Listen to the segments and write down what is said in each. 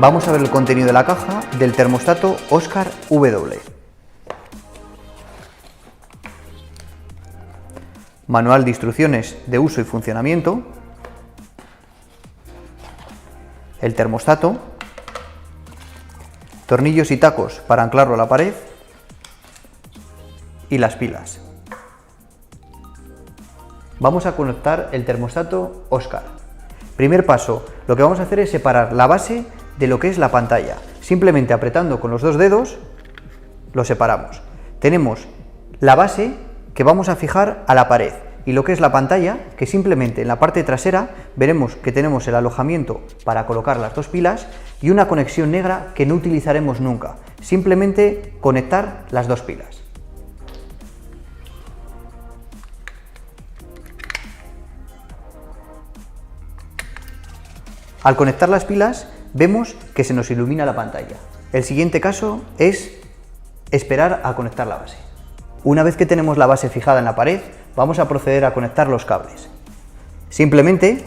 Vamos a ver el contenido de la caja del termostato Oscar W. Manual de instrucciones de uso y funcionamiento, el termostato, tornillos y tacos para anclarlo a la pared y las pilas. Vamos a conectar el termostato Oscar. Primer paso, lo que vamos a hacer es separar la base de lo que es la pantalla. Simplemente apretando con los dos dedos lo separamos. Tenemos la base que vamos a fijar a la pared y lo que es la pantalla, que simplemente en la parte trasera veremos que tenemos el alojamiento para colocar las dos pilas y una conexión negra que no utilizaremos nunca. Simplemente conectar las dos pilas. Al conectar las pilas vemos que se nos ilumina la pantalla. El siguiente caso es esperar a conectar la base. Una vez que tenemos la base fijada en la pared, vamos a proceder a conectar los cables. Simplemente,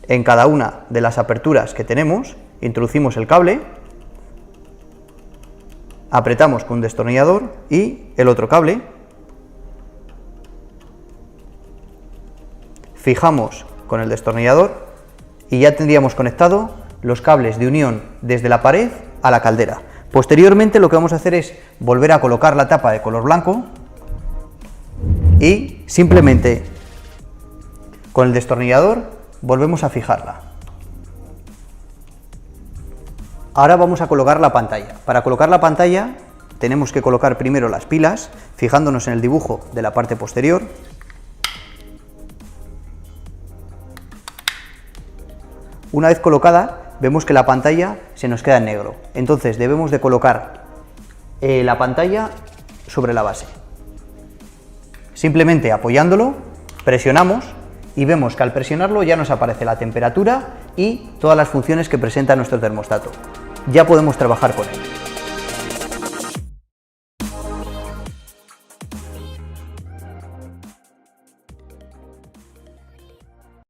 en cada una de las aperturas que tenemos, introducimos el cable, apretamos con un destornillador y el otro cable, fijamos con el destornillador y ya tendríamos conectado los cables de unión desde la pared a la caldera. Posteriormente lo que vamos a hacer es volver a colocar la tapa de color blanco y simplemente con el destornillador volvemos a fijarla. Ahora vamos a colocar la pantalla. Para colocar la pantalla tenemos que colocar primero las pilas, fijándonos en el dibujo de la parte posterior. Una vez colocada, vemos que la pantalla se nos queda en negro. Entonces debemos de colocar la pantalla sobre la base. Simplemente apoyándolo, presionamos y vemos que al presionarlo ya nos aparece la temperatura y todas las funciones que presenta nuestro termostato. Ya podemos trabajar con él.